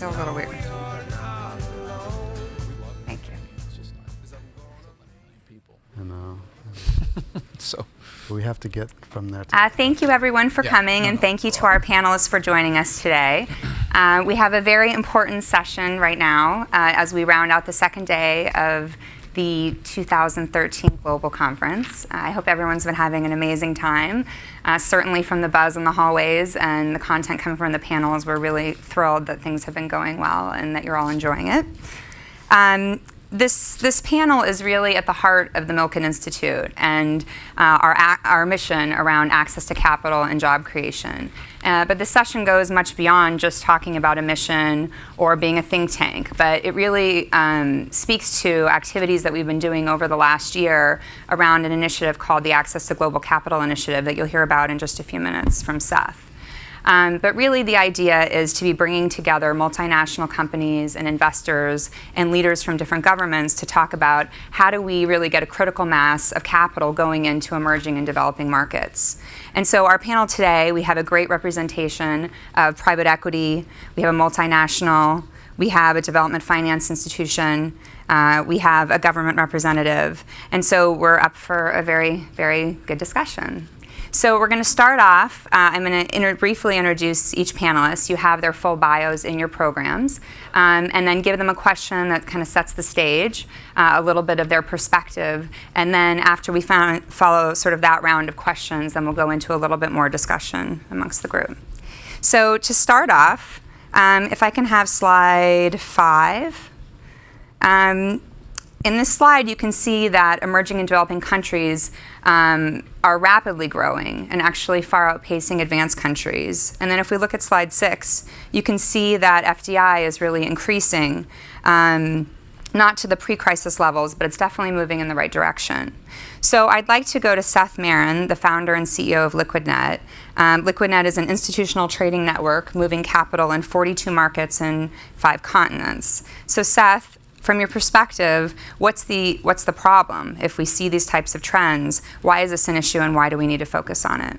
feel a little weird. Thank you. I know. So we have to get from there. Thank you, everyone, for coming, and thank you to our panelists for joining us today. We have a very important session right now as we round out the second day of the 2013 Global Conference. I hope everyone's been having an amazing time. Certainly from the buzz in the hallways and the content coming from the panels, we're really thrilled that things have been going well and that you're all enjoying it. This panel is really at the heart of the Milken Institute and our mission around access to capital and job creation. But this session goes much beyond just talking about a mission or being a think tank, but it really speaks to activities that we've been doing over the last year around an initiative called the Access to Global Capital Initiative that you'll hear about in just a few minutes from Seth. But really the idea is to be bringing together multinational companies and investors and leaders from different governments to talk about how do we really get a critical mass of capital going into emerging and developing markets. And so our panel today, we have a great representation of private equity, we have a multinational, we have a development finance institution, we have a government representative, and so we're up for a very, very good discussion. So we're going to start off. I'm going to briefly introduce each panelist. You have their full bios in your programs, and then give them a question that kind of sets the stage, a little bit of their perspective, and then after we follow sort of that round of questions, then we'll go into a little bit more discussion amongst the group. So to start off, if I can have slide 5. In this slide, you can see that emerging and developing countries are rapidly growing and actually far outpacing advanced countries. And then if we look at slide 6, you can see that FDI is really increasing, not to the pre-crisis levels, but it's definitely moving in the right direction. So I'd like to go to Seth Marin, the founder and CEO of LiquidNet. LiquidNet is an institutional trading network moving capital in 42 markets in 5 continents. So Seth, from your perspective, what's the problem if we see these types of trends? Why is this an issue, and why do we need to focus on it?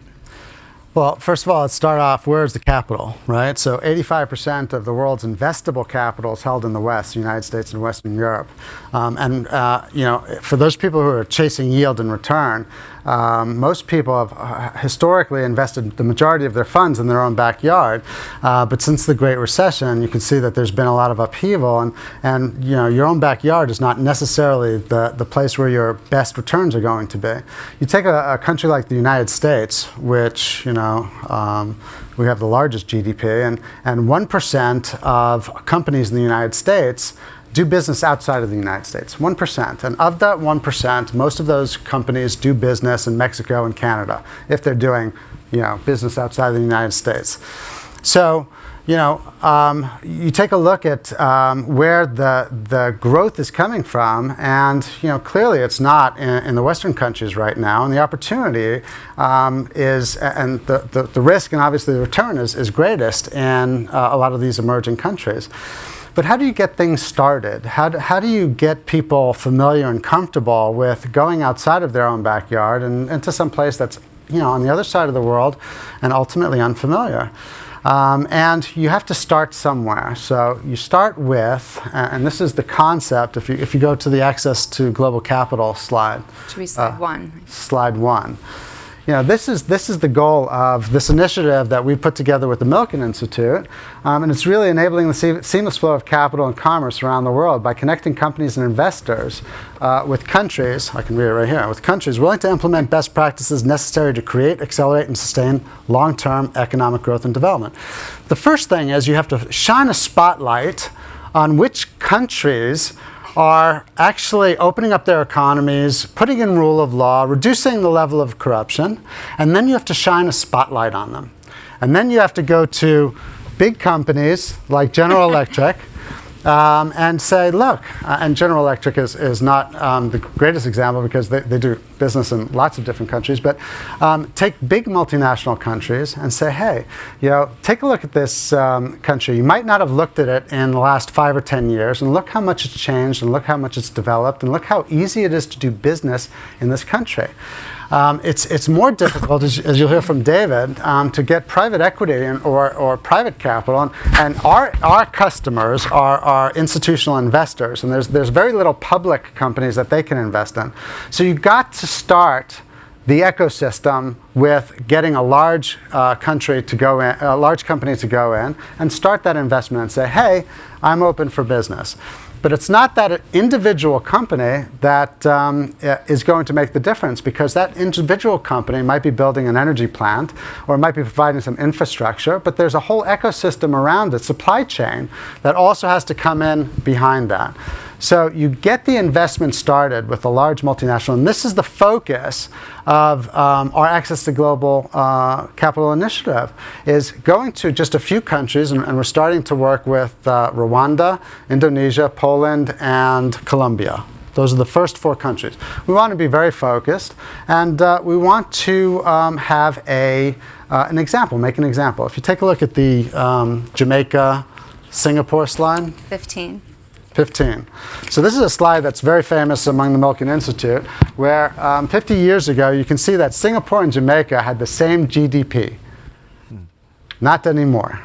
Well, first of all, let's start off, where's the capital, right? So 85% of the world's investable capital is held in the West, the United States and Western Europe. For those people who are chasing yield and return, most people have historically invested the majority of their funds in their own backyard. But since the Great Recession, you can see that there's been a lot of upheaval, and your own backyard is not necessarily the place where your best returns are going to be. You take a country like the United States, which, we have the largest GDP, and 1% of companies in the United States do business outside of the United States, 1%. And of that 1%, most of those companies do business in Mexico and Canada, if they're doing, business outside of the United States. So, you take a look at where the growth is coming from, and clearly it's not in the Western countries right now. And the opportunity is, and the risk and obviously the return is greatest in a lot of these emerging countries. But how do you get things started? How do you get people familiar and comfortable with going outside of their own backyard and into some place that's on the other side of the world and ultimately unfamiliar? And you have to start somewhere. So you start with, and this is the concept, if you go to the access to global capital slide. Should be slide 1. Slide 1. This is the goal of this initiative that we put together with the Milken Institute, and it's really enabling the seamless flow of capital and commerce around the world by connecting companies and investors with countries, I can read it right here, with countries willing to implement best practices necessary to create, accelerate, and sustain long-term economic growth and development. The first thing is you have to shine a spotlight on which countries are actually opening up their economies, putting in rule of law, reducing the level of corruption, and then you have to shine a spotlight on them. And then you have to go to big companies like General Electric and say, look, and General Electric is not the greatest example because they do business in lots of different countries, but take big multinational countries and say, hey, take a look at this country. You might not have looked at it in the last 5 or 10 years, and look how much it's changed, and look how much it's developed, and look how easy it is to do business in this country. It's more difficult, as you'll hear from David, to get private equity or private capital. And our customers are institutional investors, and there's very little public companies that they can invest in. So you've got to start the ecosystem with getting a large country to go in, a large company to go in, and start that investment and say, hey, I'm open for business. But it's not that individual company that is going to make the difference, because that individual company might be building an energy plant or might be providing some infrastructure, but there's a whole ecosystem around it, supply chain, that also has to come in behind that. So you get the investment started with a large multinational, and this is the focus of our Access to Global Capital initiative, is going to just a few countries, and we're starting to work with Rwanda, Indonesia, Poland, and Colombia. Those are the first 4 countries. We want to be very focused, and we want to have an example, make an example. If you take a look at the Jamaica, Singapore slide. 15. So this is a slide that's very famous among the Milken Institute, where 50 years ago, you can see that Singapore and Jamaica had the same GDP. Not anymore.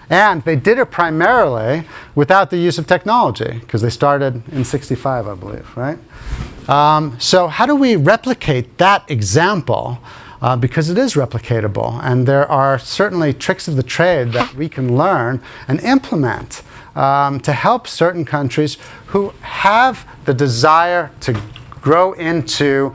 And they did it primarily without the use of technology, because they started in '65, I believe, right? So how do we replicate that example? Because it is replicatable, and there are certainly tricks of the trade that we can learn and implement to help certain countries who have the desire to grow into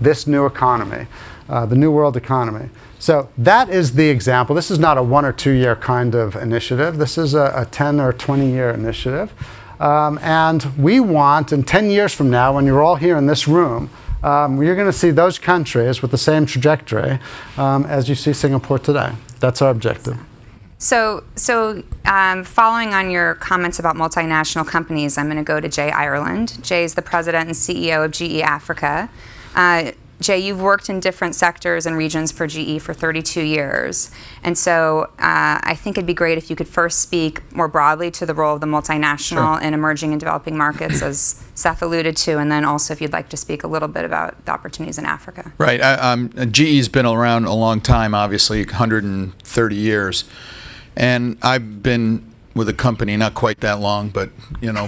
this new economy, the new world economy. So that is the example. This is not a 1 or 2 year kind of initiative. This is a 10 or 20 year initiative. And we want, in 10 years from now, when you're all here in this room, you're going to see those countries with the same trajectory as you see Singapore today. That's our objective. So following on your comments about multinational companies, I'm going to go to Jay Ireland. Jay is the president and CEO of GE Africa. Jay, you've worked in different sectors and regions for GE for 32 years. And so I think it'd be great if you could first speak more broadly to the role of the multinational in emerging and developing markets, as Seth alluded to, and then also if you'd like to speak a little bit about the opportunities in Africa. Right. GE's been around a long time, obviously, 130 years. And I've been with the company not quite that long, but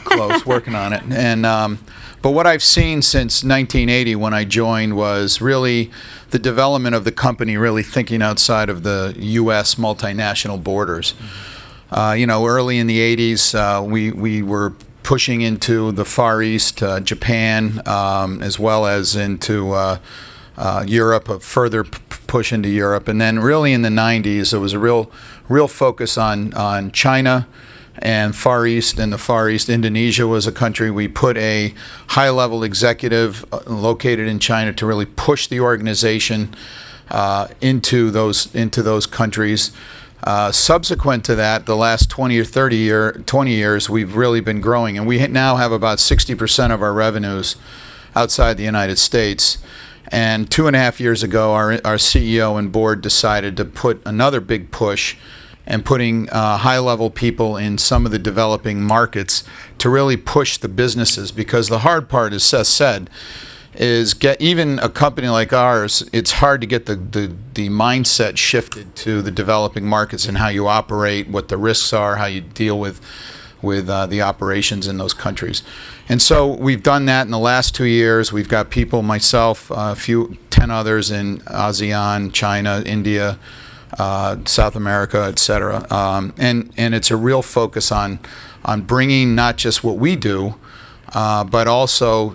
close, working on it. And but what I've seen since 1980, when I joined, was really the development of the company, really thinking outside of the U.S. multinational borders. Early in the 80s, we were pushing into the Far East, Japan, as well as into Europe, a further push into Europe. And then really in the 90s, there was a real focus on China and Far East. And the Far East, Indonesia was a country. We put a high-level executive located in China to really push the organization into those countries. Subsequent to that, the last 20 years, we've really been growing. And we now have about 60% of our revenues outside the United States. And 2.5 years ago, our CEO and board decided to put another big push and putting high-level people in some of the developing markets to really push the businesses. Because the hard part, as Seth said, is get even a company like ours, it's hard to get the mindset shifted to the developing markets and how you operate, what the risks are, how you deal with the operations in those countries. And so we've done that in the last 2 years. We've got people, myself, 10 others in ASEAN, China, India, South America, et cetera. And it's a real focus on bringing not just what we do, but also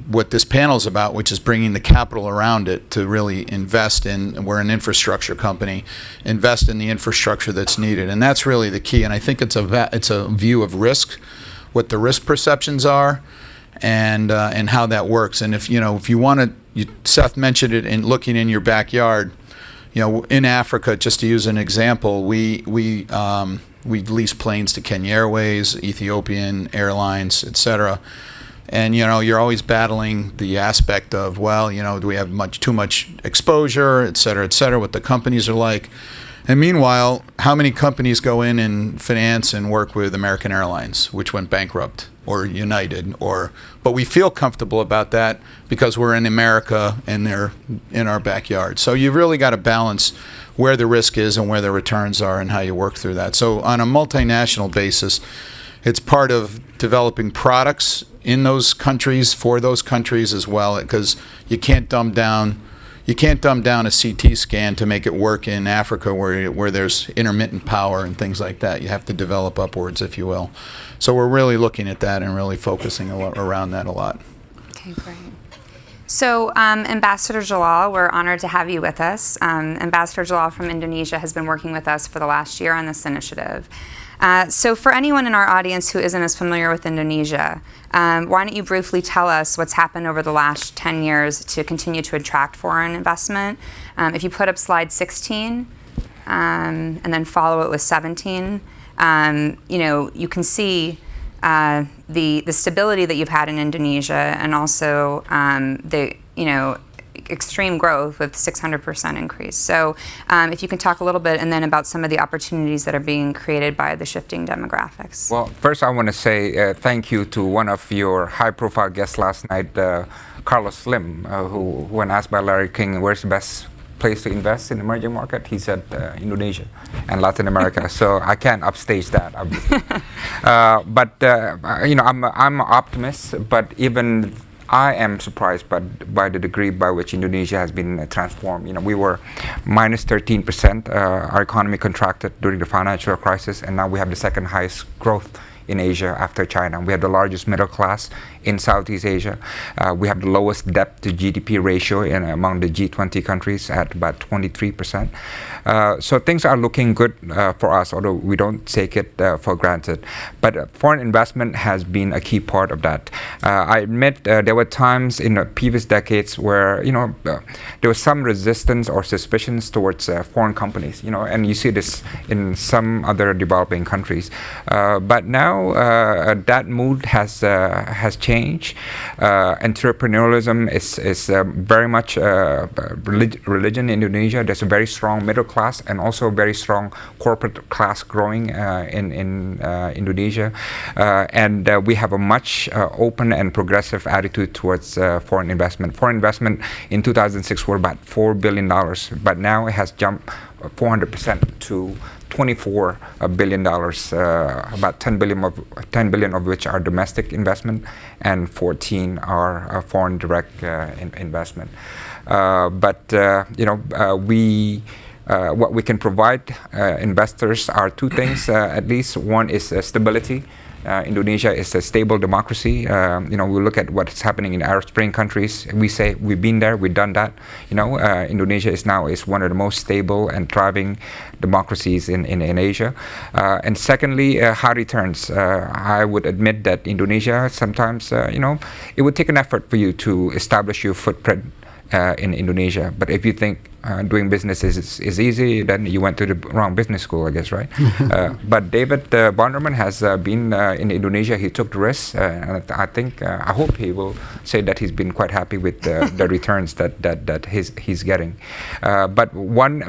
what this panel is about, which is bringing the capital around it to really invest in. We're an infrastructure company, invest in the infrastructure that's needed, and that's really the key. And I think it's a view of risk, what the risk perceptions are, and how that works. And if you want to, Seth mentioned it in looking in your backyard. In Africa, just to use an example, we lease planes to Kenya Airways, Ethiopian Airlines, et cetera. And you're always battling the aspect of, do we have too much exposure, et cetera, what the companies are like. And meanwhile, how many companies go in and finance and work with American Airlines, which went bankrupt, or United, but we feel comfortable about that because we're in America and they're in our backyard. So you've really got to balance where the risk is and where the returns are and how you work through that. So on a multinational basis, it's part of developing products in those countries for those countries as well, because you can't dumb down a CT scan to make it work in Africa where there's intermittent power and things like that. You have to develop upwards, if you will. So we're really looking at that and really focusing around that a lot. Okay, great. So Ambassador Jalal, we're honored to have you with us. Ambassador Jalal from Indonesia has been working with us for the last year on this initiative. So for anyone in our audience who isn't as familiar with Indonesia, why don't you briefly tell us what's happened over the last 10 years to continue to attract foreign investment? If you put up slide 16 and then follow it with 17, you can see the stability that you've had in Indonesia, and also the extreme growth with 600% increase. So if you can talk a little bit and then about some of the opportunities that are being created by the shifting demographics. Well, first I want to say thank you to one of your high-profile guests last night, Carlos Slim, who when asked by Larry King, where's the best place to invest in emerging market, he said Indonesia and Latin America. So I can't upstage that, obviously. I'm an optimist, but even I am surprised by the degree by which Indonesia has been transformed. We were minus 13%. Our economy contracted during the financial crisis, and now we have the second highest growth in Asia after China. We have the largest middle class in Southeast Asia. We have the lowest debt to GDP ratio among the G20 countries at about 23%. So things are looking good for us, although we don't take it for granted. But foreign investment has been a key part of that. I admit there were times in the previous decades where there was some resistance or suspicions towards foreign companies. And you see this in some other developing countries. But now that mood has changed. Entrepreneurialism is very much religion in Indonesia. There's a very strong middle class and also a very strong corporate class growing in Indonesia. And we have a much open and progressive attitude towards foreign investment. Foreign investment in 2006 were about $4 billion, but now it has jumped 400% to $24 billion, about 10 billion of which are domestic investment and 14 are foreign direct investment. What we can provide investors are two things. At least one is stability. Indonesia is a stable democracy. We look at what's happening in Arab Spring countries. We say we've been there, we've done that. Indonesia is one of the most stable and thriving democracies in Asia. And secondly, high returns. I would admit that Indonesia sometimes, it would take an effort for you to establish your footprint in Indonesia. But if you think doing business is easy, then you went to the wrong business school, I guess, right? But David Bonderman has been in Indonesia. He took the risk, and I hope he will say that he's been quite happy with the returns that he's getting. But one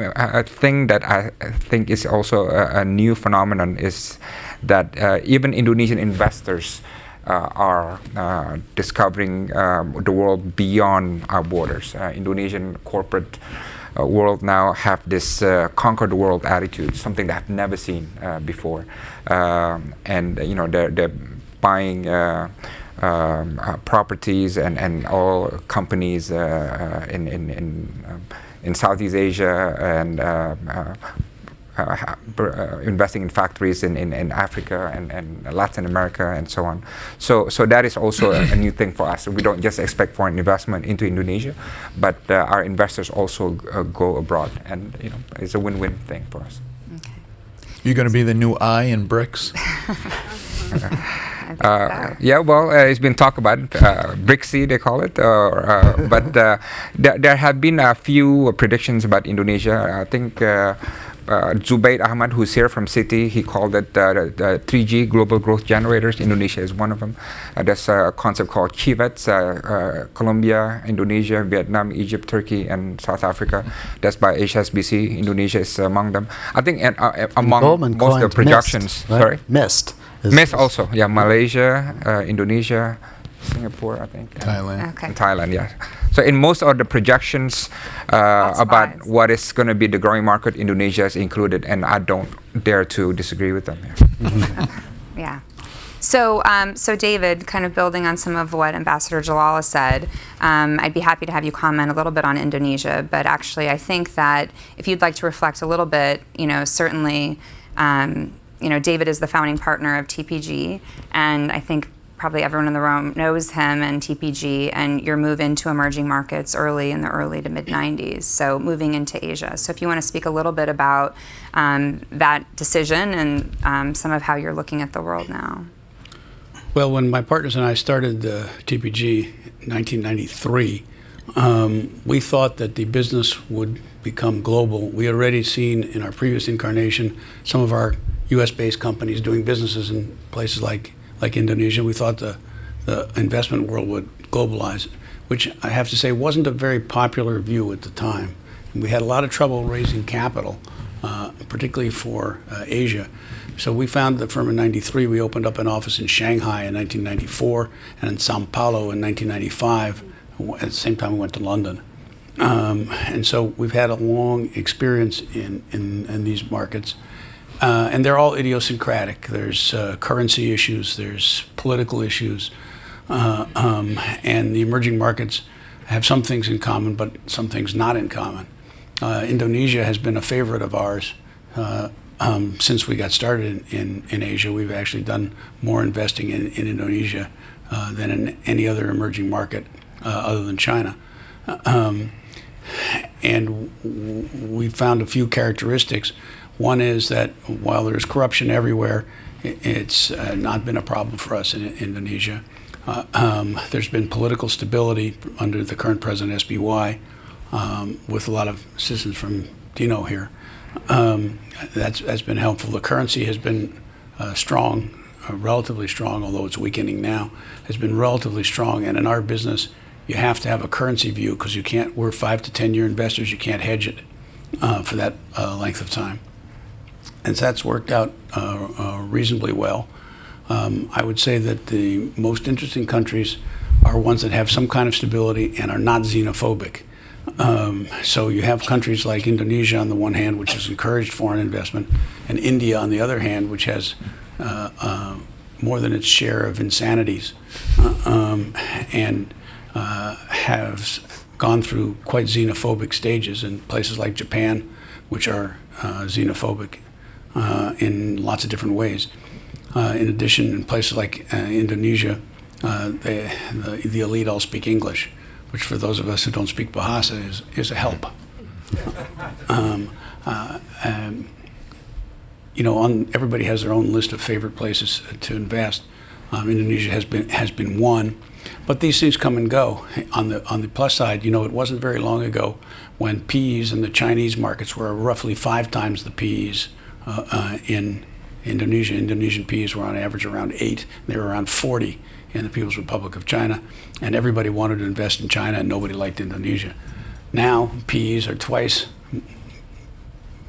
thing that I think is also a new phenomenon is that even Indonesian investors are discovering the world beyond our borders. Indonesian corporate world now have this conquer the world attitude, something that I've never seen before. And they're buying properties and all companies in Southeast Asia and investing in factories in Africa and Latin America and so on. So that is also a new thing for us. We don't just expect foreign investment into Indonesia, but our investors also go abroad, and it's a win-win thing for us. Okay. You're going to be the new I in BRICS? It's been talked about, BRICS they call it, but there have been a few predictions about Indonesia. I think Zubayd Ahmad, who's here from Citi, he called it the 3G global growth generators. Indonesia is one of them. There's a concept called CHIVETS, Colombia, Indonesia, Vietnam, Egypt, Turkey, and South Africa. That's by HSBC. Indonesia is among them. I think among Goldman most of the coined projections. MIST, right? Sorry? MIST. MIST also, yeah, Malaysia, Indonesia, Singapore, I think. Thailand. Okay. And Thailand, yeah. So in most of the projections about fives. what is going to be the growing market, Indonesia is included, and I don't dare to disagree with them. Yeah. Yeah. So, so David, kind of building on some of what Ambassador Jalala said, I'd be happy to have you comment a little bit on Indonesia, but actually I think that if you'd like to reflect a little bit, certainly, David is the founding partner of TPG, and I think probably everyone in the room knows him and TPG and your move into emerging markets in the early to mid-90s, so moving into Asia. So if you want to speak a little bit about that decision and some of how you're looking at the world now. Well, when my partners and I started TPG in 1993, we thought that the business would become global. We had already seen in our previous incarnation some of our US-based companies doing businesses in places like Indonesia. We thought the investment world would globalize, which I have to say wasn't a very popular view at the time. And we had a lot of trouble raising capital, particularly for Asia. So we founded the firm in '93. We opened up an office in Shanghai in 1994 and in Sao Paulo in 1995. At the same time, we went to London. And so we've had a long experience in these markets. And they're all idiosyncratic. There's currency issues, there's political issues, and the emerging markets have some things in common, but some things not in common. Indonesia has been a favorite of ours since we got started in Asia. We've actually done more investing in Indonesia than in any other emerging market other than China. And we found a few characteristics. One is that while there's corruption everywhere, it's not been a problem for us in Indonesia. There's been political stability under the current president, SBY, with a lot of assistance from Dino here. That's been helpful. The currency has been strong, relatively strong, although it's weakening now, has been relatively strong. And in our business, you have to have a currency view because we're 5 to 10 year investors, you can't hedge it for that length of time. And so that's worked out reasonably well. I would say that the most interesting countries are ones that have some kind of stability and are not xenophobic. So you have countries like Indonesia on the one hand, which has encouraged foreign investment, and India on the other hand, which has more than its share of insanities and has gone through quite xenophobic stages in places like Japan, which are xenophobic in lots of different ways. In addition, in places like Indonesia, the elite all speak English, which for those of us who don't speak Bahasa is a help. Everybody has their own list of favorite places to invest. Indonesia has been one, but these things come and go. On the plus side, it wasn't very long ago when PEs in the Chinese markets were roughly 5 times the PEs in Indonesia. Indonesian PEs were on average around 8. They were around 40 in the People's Republic of China, and everybody wanted to invest in China, and nobody liked Indonesia. Now PEs are twice,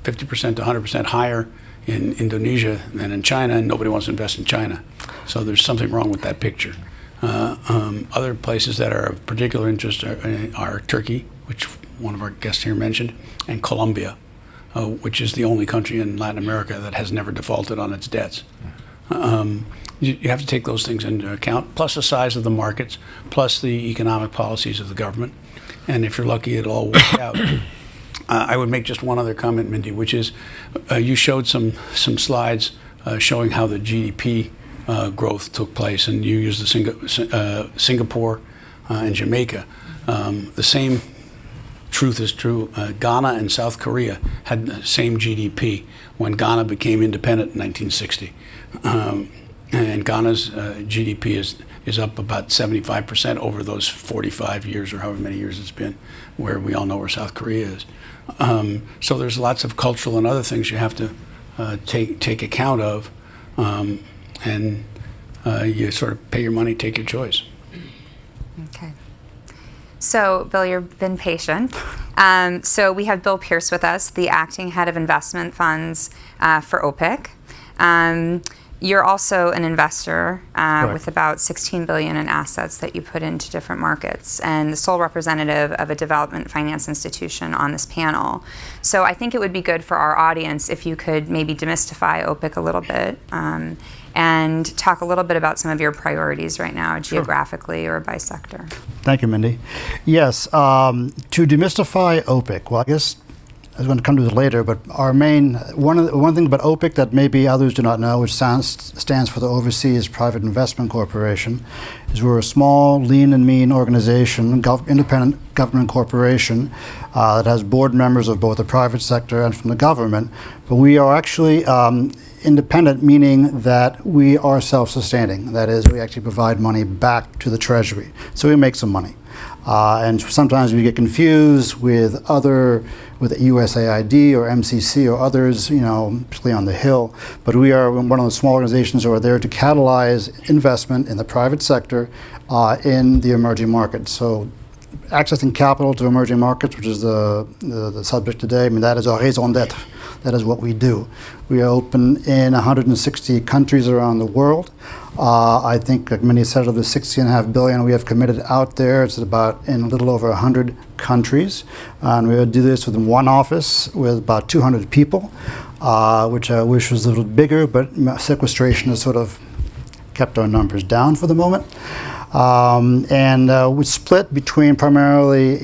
50% to 100% higher in Indonesia than in China, and nobody wants to invest in China. So there's something wrong with that picture. Other places that are of particular interest are Turkey, which one of our guests here mentioned, and Colombia, which is the only country in Latin America that has never defaulted on its debts. You have to take those things into account, plus the size of the markets, plus the economic policies of the government. And if you're lucky, it'll all work out. I would make just one other comment, Mindy, which is you showed some slides showing how the GDP growth took place, and you used the Singapore and Jamaica. The same truth is true. Ghana and South Korea had the same GDP when Ghana became independent in 1960. And Ghana's GDP is is up about 75% over those 45 years or however many years it's been, where we all know where South Korea is. So there's lots of cultural and other things you have to take account of, and you sort of pay your money, take your choice. Okay. So, Bill, you've been patient. So we have Bill Pierce with us, the acting head of investment funds for OPIC. You're also an investor with about $16 billion in assets that you put into different markets, and the sole representative of a development finance institution on this panel. So I think it would be good for our audience if you could maybe demystify OPIC a little bit and talk a little bit about some of your priorities right now, geographically or by sector. Thank you, Mindy. Yes, to demystify OPIC, well, I guess I was going to come to this later, but our main, one thing about OPIC that maybe others do not know, which stands for the Overseas Private Investment Corporation, is we're a small, lean and mean organization, independent government corporation that has board members of both the private sector and from the government. But we are actually independent, meaning that we are self-sustaining. That is, we actually provide money back to the Treasury. So we make some money. And sometimes we get confused with USAID or MCC or others, particularly on the Hill. But we are one of the small organizations who are there to catalyze investment in the private sector in the emerging markets. So accessing capital to emerging markets, which is the subject today, I mean, that is our raison d'etre. That is what we do. We are open in 160 countries around the world. I think, like many said, of the $60.5 billion we have committed out there, it's about in a little over 100 countries. And we would do this with one office with about 200 people, which I wish was a little bigger, but sequestration has sort of kept our numbers down for the moment. And we split between primarily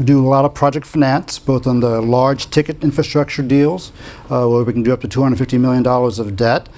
do a lot of project finance, both on the large ticket infrastructure deals, where we can do up to $250 million of debt,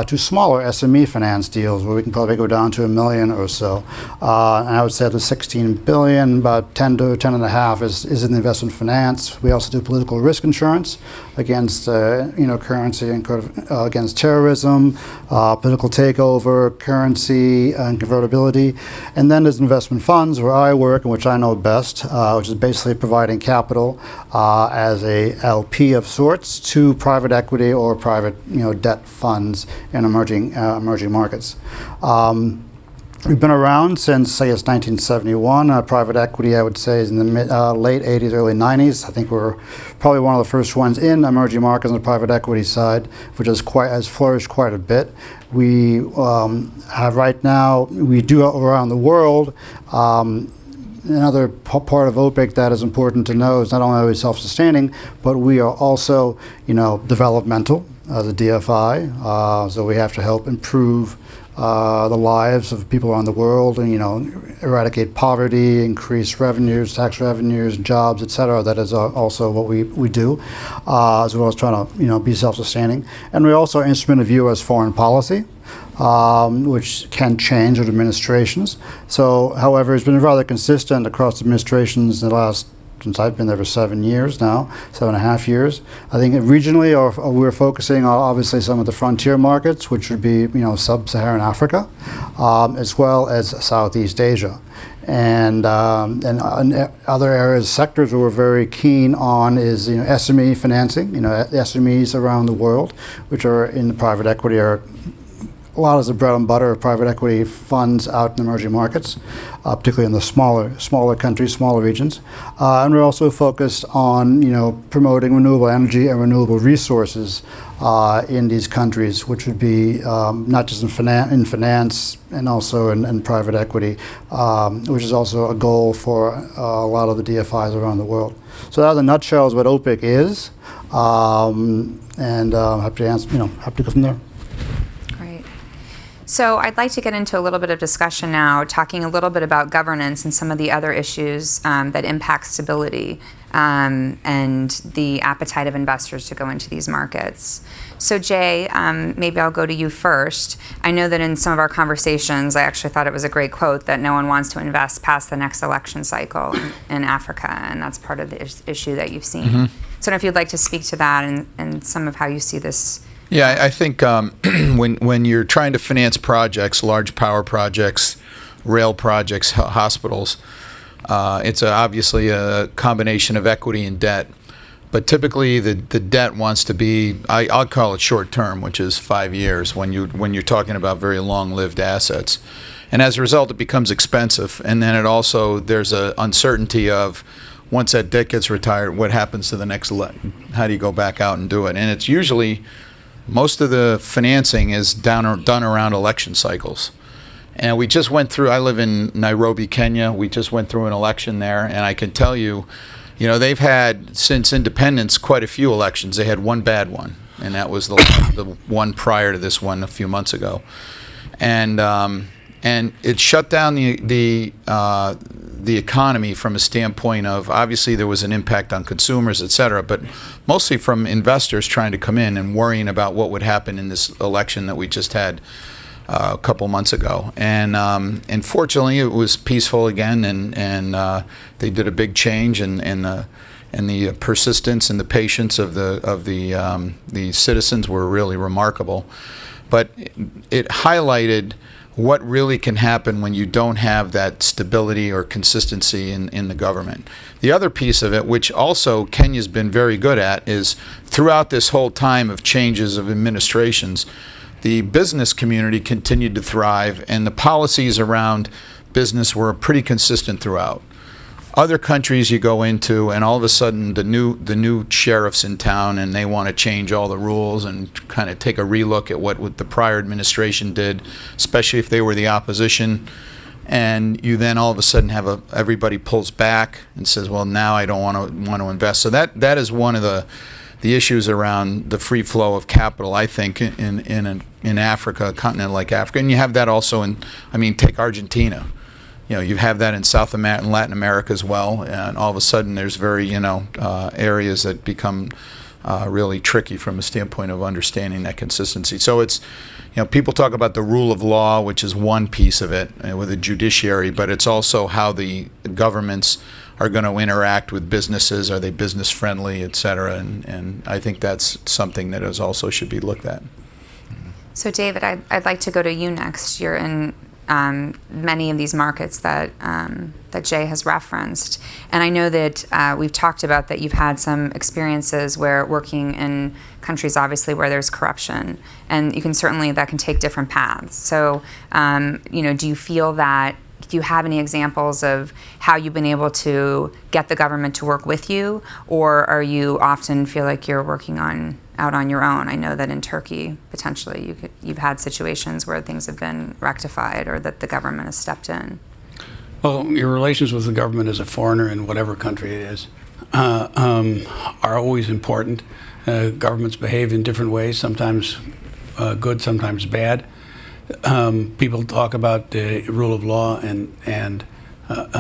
to smaller SME finance deals, where we can probably go down to $1 million or so. And I would say the $16 billion, about 10 to 10.5 is in the investment finance. We also do political risk insurance against currency and against terrorism, political takeover, currency and convertibility. And then there's investment funds, where I work and which I know best, which is basically providing capital as a LP of sorts to private equity or private debt funds in emerging markets. We've been around since, I guess, 1971. Private equity, I would say, is in the late 80s, early 90s. I think we're probably one of the first ones in emerging markets on the private equity side, which has flourished quite a bit. We have right now, we do around the world. Another part of OPIC that is important to know is not only are we self-sustaining, but we are also, developmental as a DFI. So we have to help improve the lives of people around the world, and eradicate poverty, increase revenues, tax revenues, jobs, etc. That is also what we do, as well as trying to be self-sustaining. And we also instrument of U.S. foreign policy, which can change with administrations. So, however, it's been rather consistent across administrations in the last, since I've been there for 7 years now, 7.5 years. I think regionally, we're focusing on obviously some of the frontier markets, which would be sub-Saharan Africa, as well as Southeast Asia. And other areas, sectors where we're very keen on is SME financing. SMEs around the world, which are in the private equity, are a lot of the bread and butter of private equity funds out in emerging markets, particularly in the smaller countries, smaller regions. And we're also focused on, promoting renewable energy and renewable resources in these countries, which would be not just in finance and also in private equity, which is also a goal for a lot of the DFIs around the world. So that, in a nutshell, is what OPIC is, and happy to answer, happy to go from there. So I'd like to get into a little bit of discussion now, talking a little bit about governance and some of the other issues that impact stability and the appetite of investors to go into these markets. So Jay, maybe I'll go to you first. I know that in some of our conversations, I actually thought it was a great quote that no one wants to invest past the next election cycle in Africa, and that's part of the issue that you've seen. Mm-hmm. So I don't know if you'd like to speak to that and some of how you see this Yeah, I think when you're trying to finance projects, large power projects, rail projects, hospitals, it's obviously a combination of equity and debt. But typically, the debt wants to be, I'll call it short term, which is 5 years when you're talking about very long-lived assets. And as a result, it becomes expensive. And then there's a uncertainty of, once that debt gets retired, what happens to the next how do you go back out and do it? And it's usually, most of the financing is done around election cycles. And we just went through, I live in Nairobi, Kenya. We just went through an election there, and I can tell you, they've had, since independence, quite a few elections. They had one bad one, and that was the one prior to this one a few months ago. And it shut down the economy from a standpoint of, obviously there was an impact on consumers, et cetera, but mostly from investors trying to come in and worrying about what would happen in this election that we just had a couple months ago. And fortunately it was peaceful again, and they did a big change, and the persistence and the patience of the citizens were really remarkable. But it highlighted what really can happen when you don't have that stability or consistency in the government. The other piece of it, which also Kenya's been very good at, is throughout this whole time of changes of administrations, the business community continued to thrive, and the policies around business were pretty consistent throughout. Other countries you go into, and all of a sudden the new sheriff's in town, and they want to change all the rules and kind of take a relook at what the prior administration did, especially if they were the opposition. And you then all of a sudden have everybody pulls back and says, well, now I don't want to invest. So that is one of the issues around the free flow of capital, I think, in Africa, a continent like Africa. And you have that also take Argentina. You have that in South America and Latin America as well, and all of a sudden there's very, areas that become really tricky from a standpoint of understanding that consistency. So it's, people talk about the rule of law, which is one piece of it with the judiciary, but it's also how the governments are going to interact with businesses. Are they business friendly, et cetera? And I think that's something that also should be looked at. So David, I'd like to go to you next. You're in many of these markets that Jay has referenced. And I know that we've talked about that you've had some experiences where working in countries, obviously, where there's corruption. And that can take different paths. So, do you feel that, do you have any examples of how you've been able to get the government to work with you? Or are you often feel like you're working out on your own? I know that in Turkey, potentially, you've had situations where things have been rectified or that the government has stepped in. Well, your relations with the government as a foreigner in whatever country it is are always important. Governments behave in different ways, sometimes good, sometimes bad. People talk about the rule of law and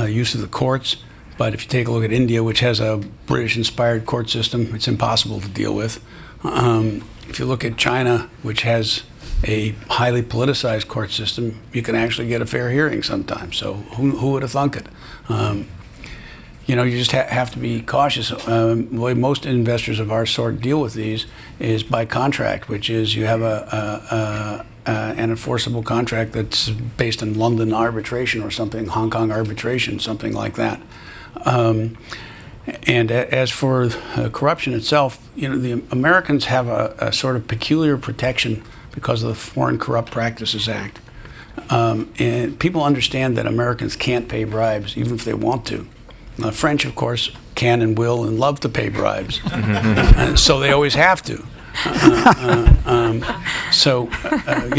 use of the courts, but if you take a look at India, which has a British-inspired court system, it's impossible to deal with. If you look at China, which has a highly politicized court system, you can actually get a fair hearing sometimes. So who would have thunk it? You just have to be cautious. The way most investors of our sort deal with these is by contract, which is you have an enforceable contract that's based in London arbitration or something, Hong Kong arbitration, something like that. And as for corruption itself, the Americans have a sort of peculiar protection because of the Foreign Corrupt Practices Act. And people understand that Americans can't pay bribes, even if they want to. The French, of course, can and will and love to pay bribes, and so they always have to.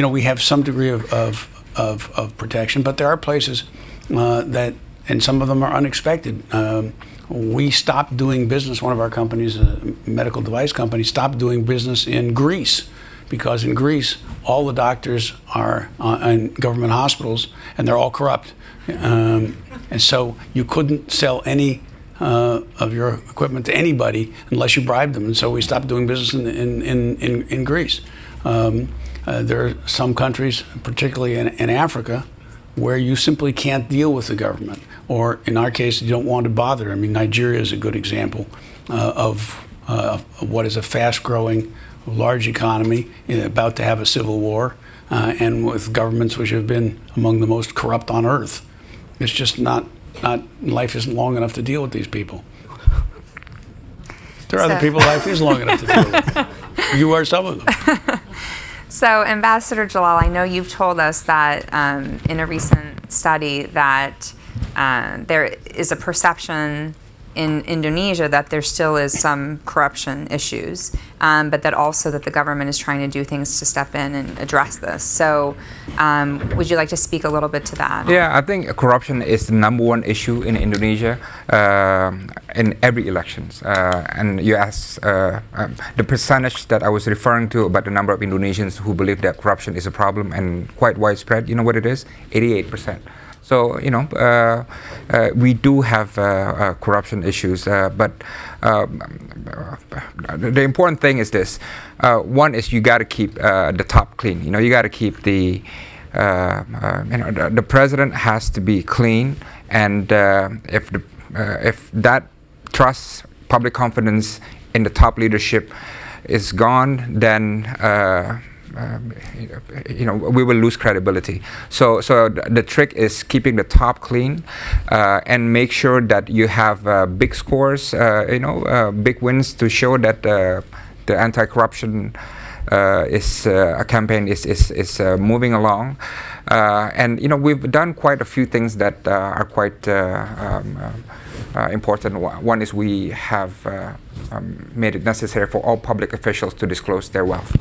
We have some degree of protection, but there are places that, and some of them are unexpected. We stopped doing business, one of our companies, a medical device company, stopped doing business in Greece, because in Greece, all the doctors are in government hospitals, and they're all corrupt. And so you couldn't sell any of your equipment to anybody unless you bribed them. And so we stopped doing business in Greece. There are some countries, particularly in Africa, where you simply can't deal with the government. Or in our case, you don't want to bother. Nigeria is a good example of what is a fast-growing large economy, about to have a civil war, and with governments which have been among the most corrupt on earth. It's just not life isn't long enough to deal with these people. There are other people life is long enough to deal with. You are some of them. So, Ambassador Jalal, I know you've told us that in a recent study that there is a perception in Indonesia that there still is some corruption issues, but that also that the government is trying to do things to step in and address this. So would you like to speak a little bit to that? Yeah, I think corruption is the number one issue in Indonesia in every elections. And you asked the percentage that I was referring to about the number of Indonesians who believe that corruption is a problem and quite widespread. You know what it is? 88%. So, we do have corruption issues, but the important thing is this. One is you got to keep the top clean. You got to keep the president has to be clean, and if that trust, public confidence in the top leadership is gone, then we will lose credibility. So the trick is keeping the top clean and make sure that you have big scores, big wins to show that the anti-corruption campaign is moving along. And we've done quite a few things that are quite important. One is we have made it necessary for all public officials to disclose their wealth.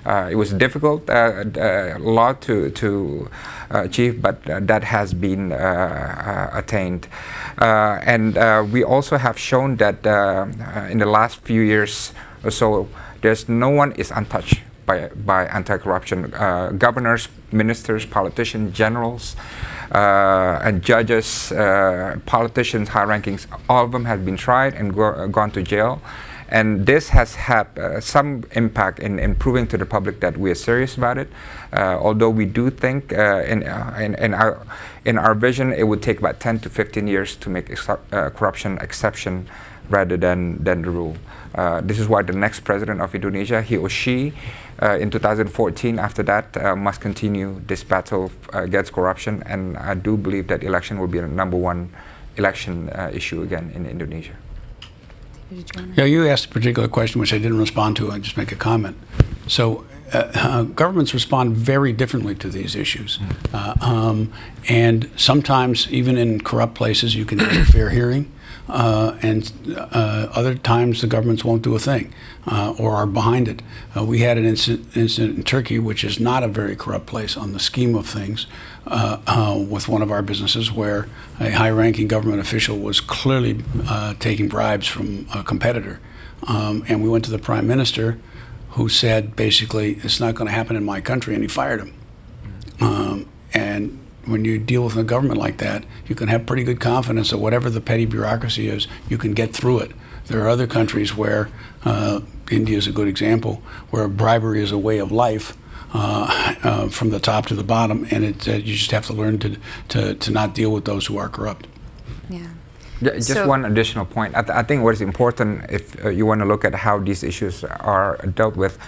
It was difficult, a lot to achieve, but that has been attained. And we also have shown that in the last few years or so, there's no one is untouched by anti-corruption. Governors, ministers, politicians, generals, and judges, politicians, high rankings, all of them have been tried and gone to jail. And this has had some impact in proving to the public that we are serious about it. Although we do think in our vision, it would take about 10 to 15 years to make corruption exception rather than the rule. This is why the next president of Indonesia, he or she, in 2014, after that, must continue this battle against corruption. And I do believe that election will be the number one election issue again in Indonesia. Yeah, you asked a particular question which I didn't respond to. I just make a comment. So governments respond very differently to these issues. And sometimes, even in corrupt places, you can have a fair hearing. And other times the governments won't do a thing or are behind it. We had an incident in Turkey, which is not a very corrupt place on the scheme of things, with one of our businesses where a high-ranking government official was clearly taking bribes from a competitor. And we went to the prime minister, who said, basically, it's not going to happen in my country, and he fired him. And when you deal with a government like that, you can have pretty good confidence that whatever the petty bureaucracy is, you can get through it. There are other countries where, India is a good example, where bribery is a way of life from the top to the bottom, and you just have to learn to not deal with those who are corrupt. Yeah. Just one additional point. I think what is important, if you want to look at how these issues are dealt with,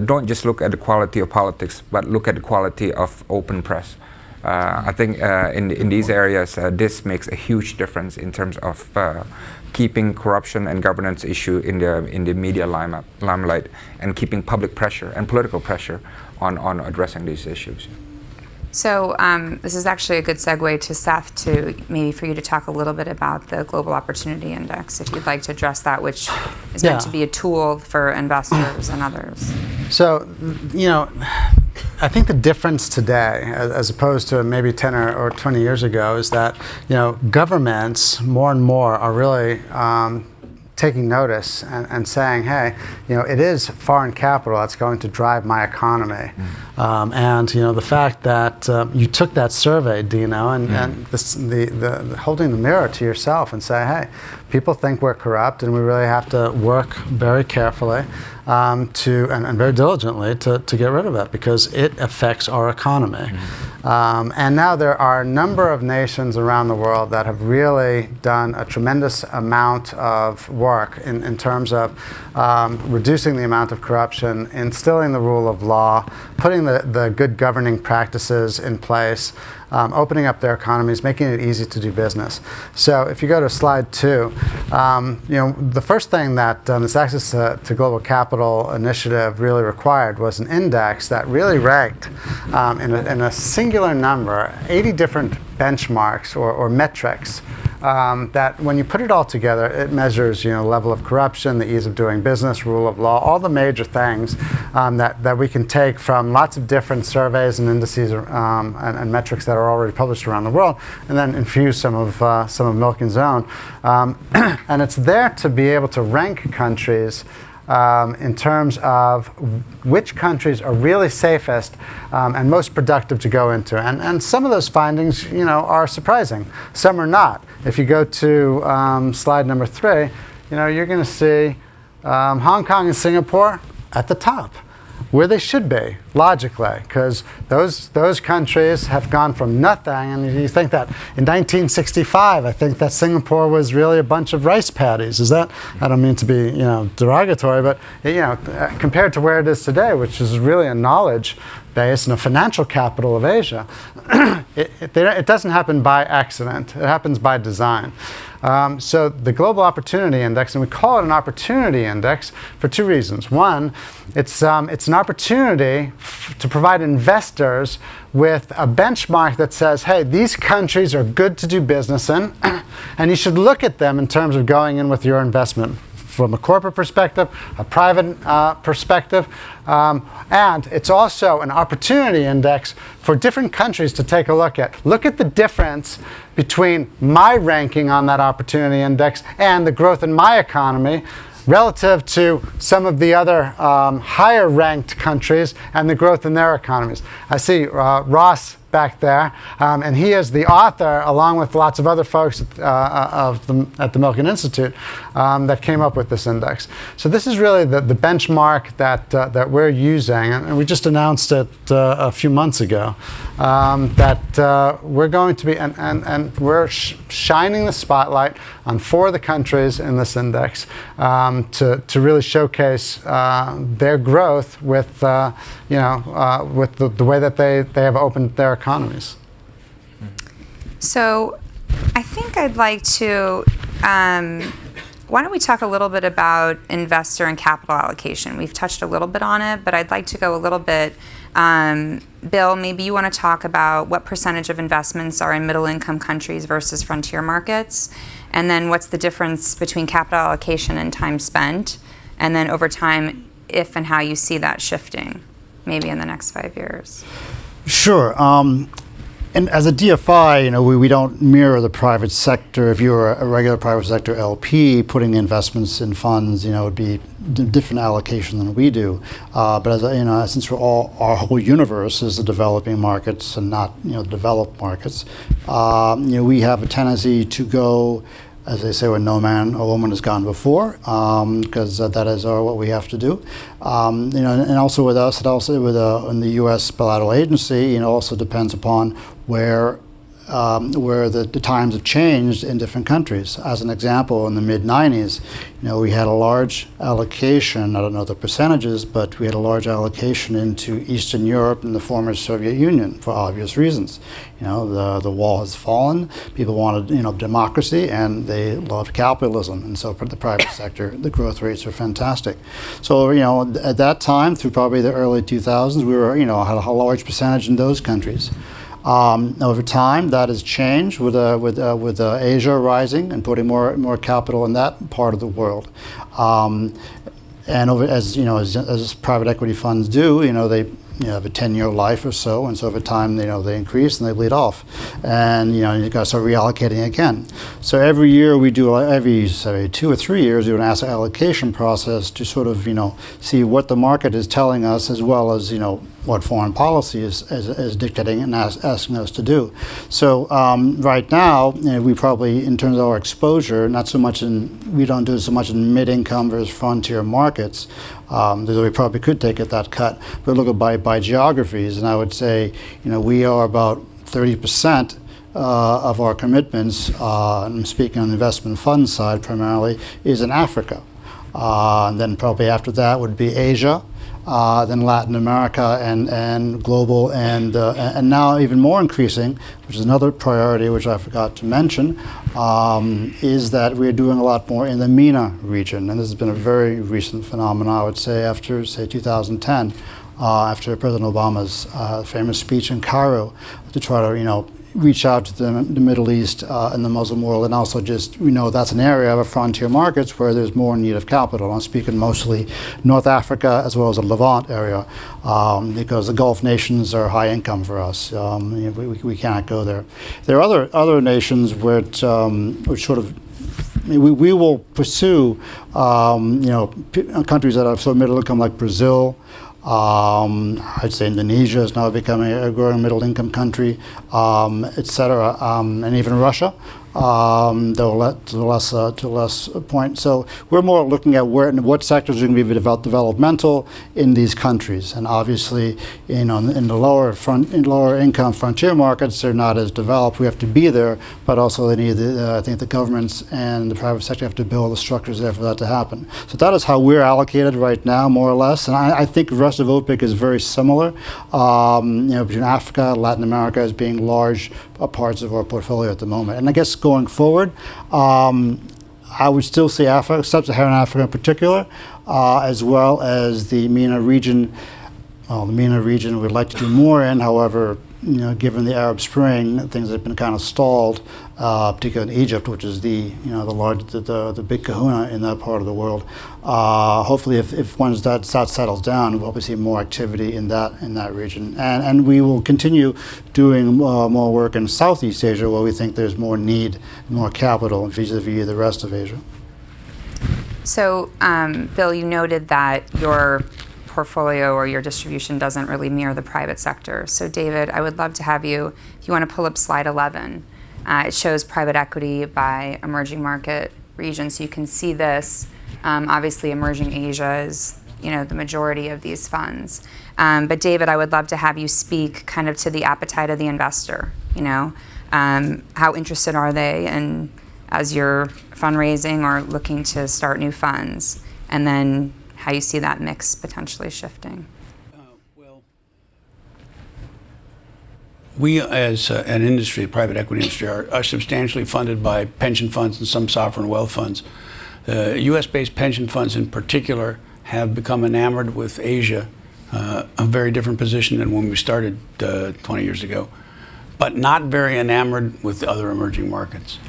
don't just look at the quality of politics, but look at the quality of open press. I think in these areas, this makes a huge difference in terms of keeping corruption and governance issue in the media limelight and keeping public pressure and political pressure on addressing these issues. So this is actually a good segue to Seth, to maybe for you to talk a little bit about the Global Opportunity Index, if you'd like to address that, which is meant to be a tool for investors and others. So, I think the difference today, as opposed to maybe 10 or 20 years ago, is that, governments more and more are really taking notice and saying, hey, it is foreign capital that's going to drive my economy. And the fact that you took that survey, Dino, and the holding the mirror to yourself and say, hey, people think we're corrupt, and we really have to work very carefully and very diligently to get rid of it, because it affects our economy. And now there are a number of nations around the world that have really done a tremendous amount of work in terms of reducing the amount of corruption, instilling the rule of law, putting the good governing practices in place, opening up their economies, making it easy to do business. So if you go to slide 2, the first thing that this Access to Global Capital initiative really required was an index that really ranked in a singular number 80 different benchmarks or metrics that when you put it all together, it measures level of corruption, the ease of doing business, rule of law, all the major things that we can take from lots of different surveys and indices and metrics that are already published around the world, and then infuse some of Milken's own. And it's there to be able to rank countries in terms of which countries are really safest and most productive to go into. And some of those findings, are surprising. Some are not. If you go to slide number 3, you're going to see Hong Kong and Singapore at the top, where they should be, logically, because those countries have gone from nothing, and you think that in 1965, I think that Singapore was really a bunch of rice paddies. I don't mean to be, derogatory, but, compared to where it is today, which is really a knowledge base and a financial capital of Asia, it doesn't happen by accident. It happens by design. So the Global Opportunity Index, and we call it an opportunity index for 2 reasons. One, it's an opportunity to provide investors with a benchmark that says, hey, these countries are good to do business in, and you should look at them in terms of going in with your investment from a corporate perspective, a private perspective, and it's also an opportunity index for different countries to take a look at. Look at the difference between my ranking on that opportunity index and the growth in my economy relative to some of the other higher ranked countries and the growth in their economies. I see Ross back there, and he is the author, along with lots of other folks at the Milken Institute, that came up with this index. So this is really the benchmark that we're using, and we just announced it a few months ago, that we're going to be, and we're shining the spotlight on 4 of the countries in this index to really showcase their growth with the way that they have opened their economies. So I think I'd like to, why don't we talk a little bit about investor and capital allocation? We've touched a little bit on it, but I'd like to go a little bit. Bill, maybe you want to talk about what percentage of investments are in middle income countries versus frontier markets, and then what's the difference between capital allocation and time spent, and then over time, if and how you see that shifting, maybe in the next 5 years. Sure. And as a DFI, we don't mirror the private sector. If you're a regular private sector LP putting investments in funds, it would be different allocation than we do. But as since our whole universe is the developing markets and not developed markets, we have a tendency to go, as they say, where no man or woman has gone before, because that is what we have to do. And also with us, in the U.S. bilateral agency, also depends upon where the times have changed in different countries. As an example, in the mid-90s, we had a large allocation, I don't know the percentages, but we had a large allocation into Eastern Europe and the former Soviet Union for obvious reasons. The wall has fallen, people wanted democracy, and they loved capitalism, and so for the private sector, the growth rates are fantastic. So at that time, through probably the early 2000s, we were had a large percentage in those countries. Over time, that has changed with Asia rising and putting more capital in that part of the world. And as private equity funds do, they have a 10-year life or so, and so over time, they increase and they bleed off, and you've got to start reallocating again. So every year we do, every 2 or 3 years, we do an asset allocation process to sort of see what the market is telling us, as well as what foreign policy is dictating and asking us to do. So right now, we probably, in terms of our exposure, we don't do so much in mid-income versus frontier markets. Though we probably could take that cut. But look at by geographies, and I would say, we are about 30% of our commitments, I'm speaking on the investment fund side primarily, is in Africa. And then probably after that would be Asia, then Latin America and global, and now even more increasing, which is another priority which I forgot to mention, is that we're doing a lot more in the MENA region. And this has been a very recent phenomenon, I would say, after, say, 2010, after President Obama's famous speech in Cairo to try to, reach out to the Middle East and the Muslim world, and also just, that's an area of frontier markets where there's more need of capital. I'm speaking mostly North Africa as well as the Levant area, because the Gulf nations are high income for us. We cannot go there. There are other nations which sort of, we will pursue, countries that are sort of middle income, like Brazil. I'd say Indonesia is now becoming a growing middle income country, etc., and even Russia, though to a less point. So we're more looking at what sectors are going to be developmental in these countries, and obviously, in the lower income frontier markets, they're not as developed. We have to be there, but also they need I think the governments and the private sector have to build the structures there for that to happen. So that is how we're allocated right now, more or less, and I think the rest of OPIC is very similar. Between Africa, Latin America as being large parts of our portfolio at the moment, and I guess going forward, I would still say Africa, sub-Saharan Africa in particular, as well as the MENA region. Well, the MENA region we'd like to do more in. However, given the Arab Spring, things have been kind of stalled, particularly in Egypt, which is the big kahuna in that part of the world. Hopefully, if once that settles down, we'll see more activity in that region, and we will continue doing more work in Southeast Asia, where we think there's more need, more capital vis-a-vis the rest of Asia. So, Bill, you noted that your portfolio or your distribution doesn't really mirror the private sector. So David, I would love to have you, if you want to pull up slide 11. It shows private equity by emerging market regions. So you can see this. Obviously, emerging Asia is, the majority of these funds. But David, I would love to have you speak kind of to the appetite of the investor. How interested are they in, as you're fundraising or looking to start new funds? And then how you see that mix potentially shifting. We as an industry, private equity industry, are substantially funded by pension funds and some sovereign wealth funds. The US-based pension funds in particular have become enamored with Asia, a very different position than when we started 20 years ago, but not very enamored with other emerging markets.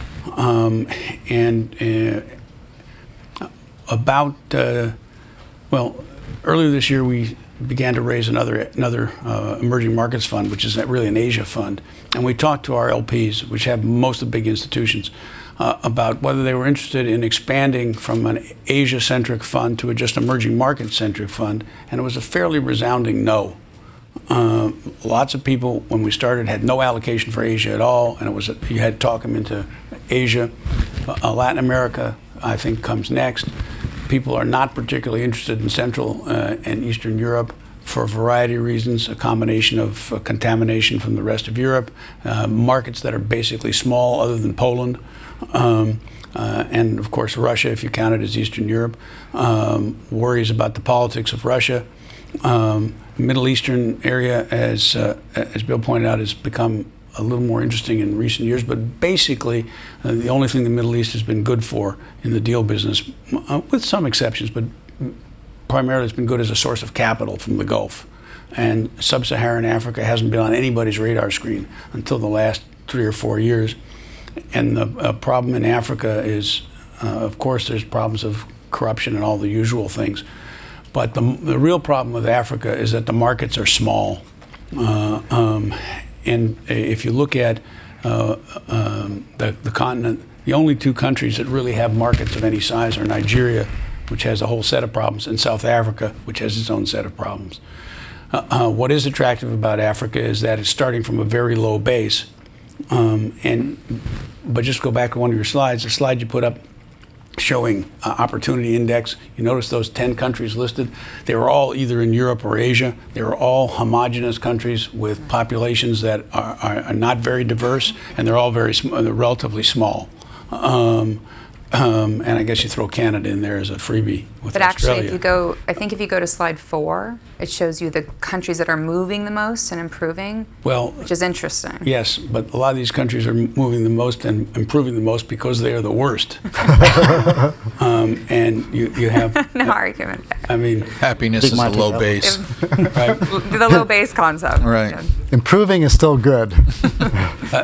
Earlier this year we began to raise another emerging markets fund, which is really an Asia fund. And we talked to our LPs, which have most of the big institutions, about whether they were interested in expanding from an Asia-centric fund to a just emerging market-centric fund. And it was a fairly resounding no. Lots of people, when we started, had no allocation for Asia at all, and you had to talk them into Asia. Latin America, I think, comes next. People are not particularly interested in Central and Eastern Europe for a variety of reasons, a combination of contamination from the rest of Europe, markets that are basically small other than Poland, and of course Russia, if you count it as Eastern Europe, worries about the politics of Russia. Middle Eastern area, as Bill pointed out, has become a little more interesting in recent years, but basically the only thing the Middle East has been good for in the deal business, with some exceptions, but primarily it's been good as a source of capital from the Gulf. And sub-Saharan Africa hasn't been on anybody's radar screen until the last 3 or 4 years. And the problem in Africa is, of course, there's problems of corruption and all the usual things. But the real problem with Africa is that the markets are small. And if you look at the continent, the only 2 countries that really have markets of any size are Nigeria, which has a whole set of problems, and South Africa, which has its own set of problems. What is attractive about Africa is that it's starting from a very low base. But just go back to one of your slides, the slide you put up showing opportunity index. You notice those 10 countries listed. They were all either in Europe or Asia. They were all homogenous countries with populations that are not very diverse, and they're all they're relatively small. And I guess you throw Canada in there as a freebie with Australia. Actually, if you go to slide 4, it shows you the countries that are moving the most and improving, which is interesting. Yes, but a lot of these countries are moving the most and improving the most because they are the worst. And you have no argument. I mean, happiness is a low base. Right. The low base concept. Right. Yeah. Improving is still good.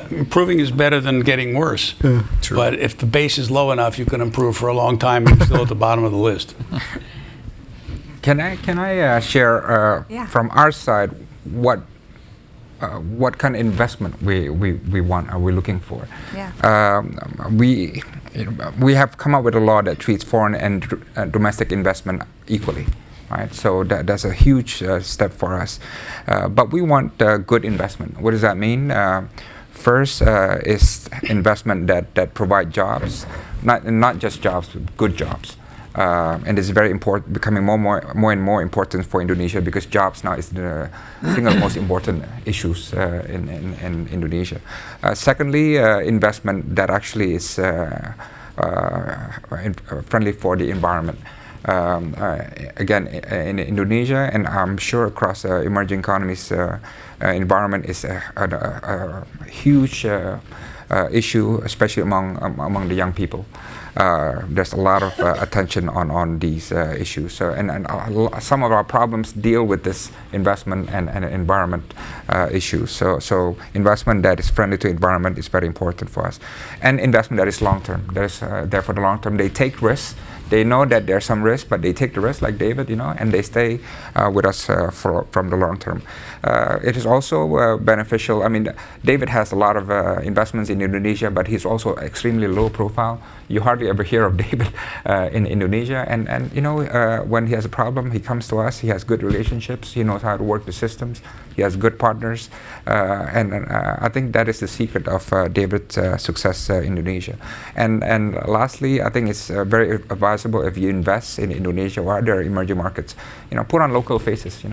Improving is better than getting worse. True. But if the base is low enough, you can improve for a long time and you're still at the bottom of the list. Can I share from our side what kind of investment we want? Are we looking for? Yeah. We have come up with a law that treats foreign and domestic investment equally. Right, so that's a huge step for us. But we want good investment. What does that mean? First is investment that provide jobs, not just jobs, but good jobs. And it's very important, becoming more and more important for Indonesia, because jobs now is the single most important issues in Indonesia. Secondly, investment that actually is friendly for the environment. Again, in Indonesia, and I'm sure across emerging economies, environment is a huge issue, especially among the young people. There's a lot of attention on these issues, and some of our problems deal with this investment and environment issues. So investment that is friendly to environment is very important for us, and investment that is long term. There for the long term. They take risks. They know that there's some risk, but they take the risk, like David, and they stay with us from the long term. It is also beneficial. I mean, David has a lot of investments in Indonesia, but he's also extremely low profile. You hardly ever hear of David in Indonesia, and when he has a problem, he comes to us. He has good relationships. He knows how to work the systems. He has good partners, and I think that is the secret of David's success in Indonesia. And lastly, I think it's very advisable if you invest in Indonesia or other emerging markets, put on local faces.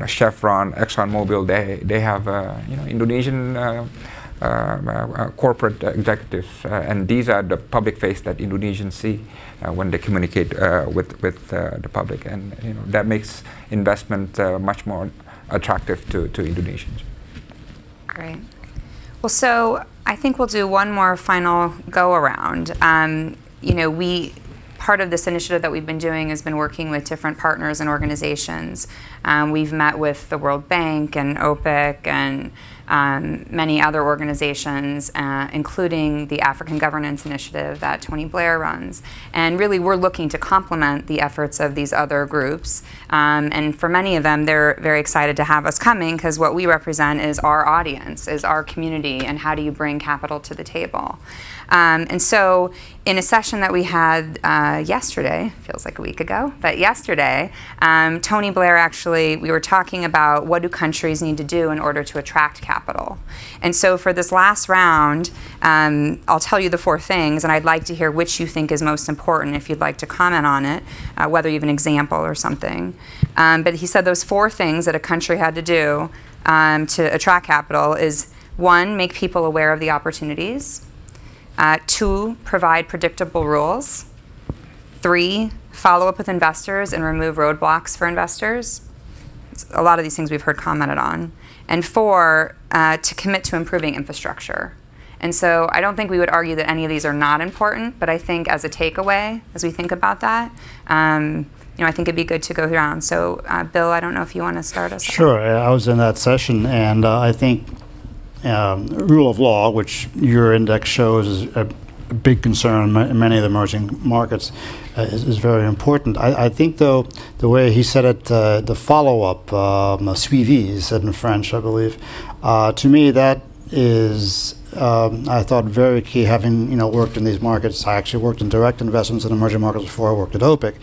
Chevron, ExxonMobil, they have Indonesian corporate executives, and these are the public face that Indonesians see when they communicate with the public, and that makes investment much more attractive to Indonesians. Great. Well, so I think we'll do one more final go around. Part of this initiative that we've been doing has been working with different partners and organizations. We've met with the World Bank and OPIC and many other organizations, including the African Governance Initiative that Tony Blair runs. And really, we're looking to complement the efforts of these other groups. And for many of them, they're very excited to have us coming, because what we represent is our audience, is our community, and how do you bring capital to the table. And so in a session that we had yesterday, feels like a week ago, but yesterday, Tony Blair we were talking about what do countries need to do in order to attract capital. And so for this last round, I'll tell you the 4 things, and I'd like to hear which you think is most important, if you'd like to comment on it, whether you have an example or something. But he said those 4 things that a country had to do to attract capital is 1, make people aware of the opportunities. 2, provide predictable rules. 3, follow up with investors and remove roadblocks for investors. A lot of these things we've heard commented on. And 4, to commit to improving infrastructure. And so I don't think we would argue that any of these are not important, but I think as a takeaway, as we think about that, I think it'd be good to go around. So Bill, I don't know if you want to start us off. Sure, I was in that session, and I think rule of law, which your index shows is a big concern in many of the emerging markets, is very important. I think, though, the way he said it, the follow-up, suivi, he said in French, I believe, to me that is I thought very key, having worked in these markets. I actually worked in direct investments in emerging markets before I worked at OPIC,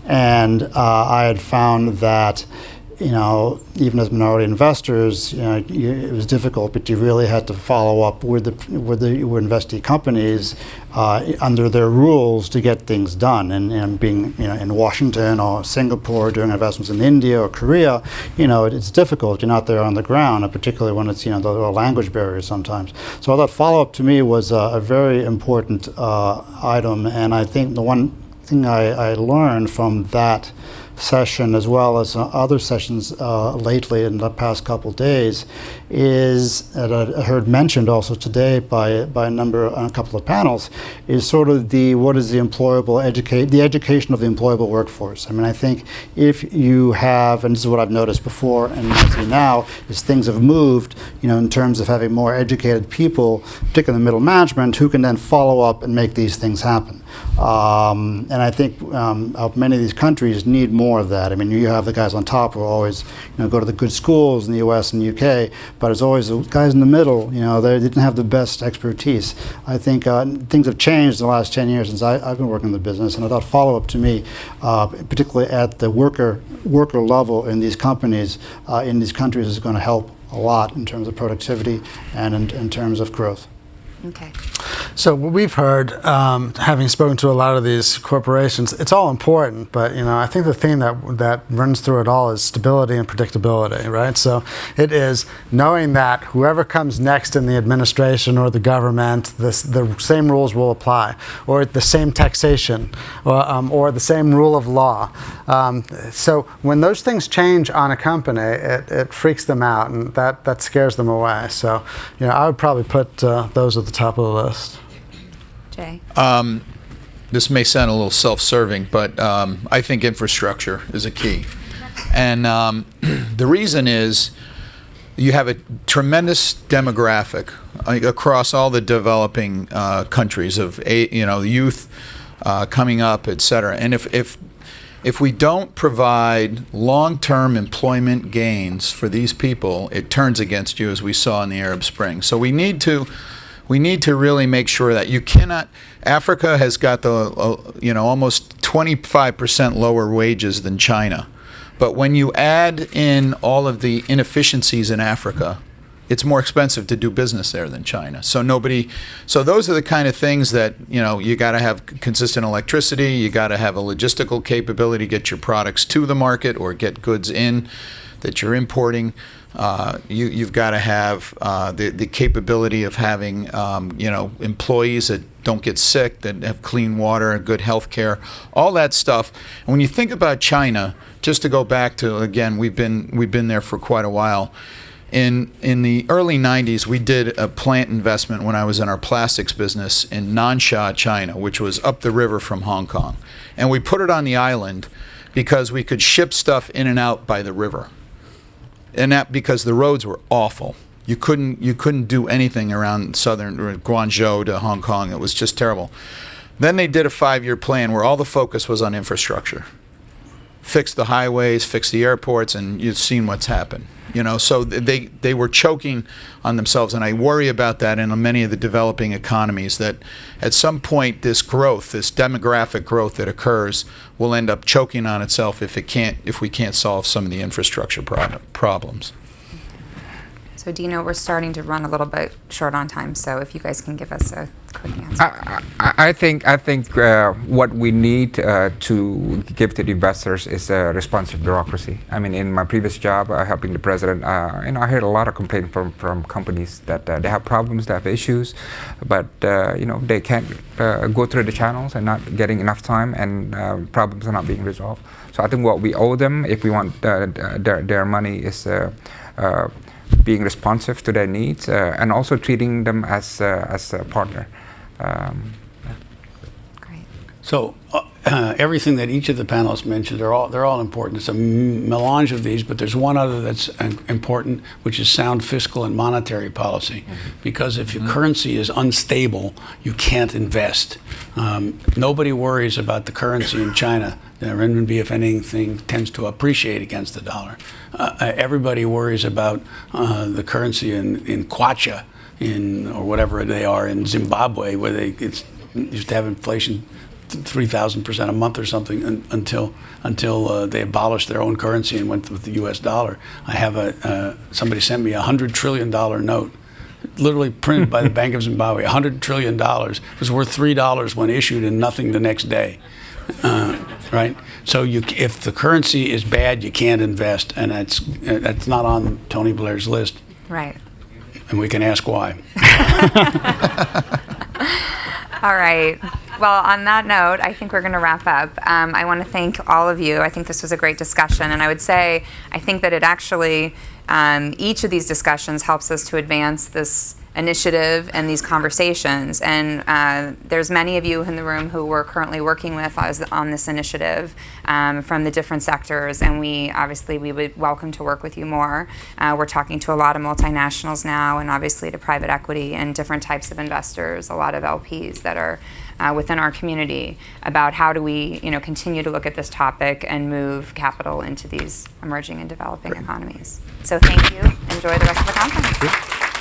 and I had found that even as minority investors, it was difficult, but you really had to follow up with the investee companies under their rules to get things done. And being in Washington or Singapore, doing investments in India or Korea, it's difficult. You're not there on the ground, and particularly when it's the language barriers sometimes. So I thought follow-up to me was a very important item, and I think the one thing I learned from that session, as well as other sessions lately in the past couple of days, is that I heard mentioned also today by a couple of panels, is sort of the education of the employable workforce. I mean, I think if you have, and this is what I've noticed before and I see now, is things have moved, in terms of having more educated people, particularly in the middle management, who can then follow up and make these things happen. And I think many of these countries need more of that. I mean, you have the guys on top who always, go to the good schools in the U.S. and UK, but it's always the guys in the middle. They didn't have the best expertise. I think things have changed in the last 10 years since I've been working in the business, and I thought follow-up to me, particularly at the worker level in these companies, in these countries, is going to help a lot in terms of productivity and in terms of growth. Okay. So what we've heard, having spoken to a lot of these corporations, it's all important, but I think the thing that runs through it all is stability and predictability, right? So it is knowing that whoever comes next in the administration or the government, the same rules will apply, or the same taxation, or the same rule of law. So when those things change on a company, it freaks them out, and that scares them away. So I would probably put those at the top of the list. Jay? This may sound a little self-serving, but I think infrastructure is a key. And the reason is you have a tremendous demographic across all the developing countries of youth coming up, et cetera. And if we don't provide long-term employment gains for these people, it turns against you, as we saw in the Arab Spring. So we need to really make sure that you cannot. Africa has got the almost 25% lower wages than China, but when you add in all of the inefficiencies in Africa, it's more expensive to do business there than China. So those are the kind of things that you got to have consistent electricity. You got to have a logistical capability to get your products to the market or get goods in that you're importing. You've got to have the capability of having employees that don't get sick, that have clean water, good health care, all that stuff. And when you think about China, just to go back to, again, we've been there for quite a while. In the early 90s, we did a plant investment when I was in our plastics business in Nansha, China, which was up the river from Hong Kong. And we put it on the island because we could ship stuff in and out by the river. And that because the roads were awful. You couldn't do anything around southern Guangzhou to Hong Kong. It was just terrible. Then they did a 5-year plan where all the focus was on infrastructure. Fix the highways, fix the airports, and you've seen what's happened. So they were choking on themselves, and I worry about that in many of the developing economies, that at some point this growth, this demographic growth that occurs, will end up choking on itself if we can't solve some of the infrastructure problems. So Dino, we're starting to run a little bit short on time, so if you guys can give us a quick answer. I think what we need to give to the investors is a responsive bureaucracy. I mean, in my previous job, helping the president, I heard a lot of complaints from companies that they have problems, they have issues, but they can't go through the channels and not getting enough time, and problems are not being resolved. So I think what we owe them, if we want their money, is being responsive to their needs, and also treating them as a partner. Great. So everything that each of the panelists mentioned, they're all important. It's a melange of these, but there's one other that's important, which is sound fiscal and monetary policy. Mm-hmm. Because if your currency is unstable, you can't invest. Nobody worries about the currency in China. The renminbi, if anything, tends to appreciate against the dollar. Everybody worries about the currency in kwacha, or whatever they are in Zimbabwe, where they used to have inflation 3,000% a month or something until they abolished their own currency and went with the U.S. dollar. I have somebody sent me $100 trillion note, literally printed by the Bank of Zimbabwe. $100 trillion. It was worth $3 when issued and nothing the next day. Right? So if the currency is bad, you can't invest, and that's not on Tony Blair's list. Right. And we can ask why. All right. Well, on that note, I think we're going to wrap up. I want to thank all of you. I think this was a great discussion, and I would say I think that it actually, each of these discussions helps us to advance this initiative and these conversations. And there's many of you in the room who we're currently working with on this initiative from the different sectors, and we would welcome to work with you more. We're talking to a lot of multinationals now, and obviously to private equity and different types of investors, a lot of LPs that are within our community, about how do we continue to look at this topic and move capital into these emerging and developing economies. So thank you. Enjoy the rest of the conference.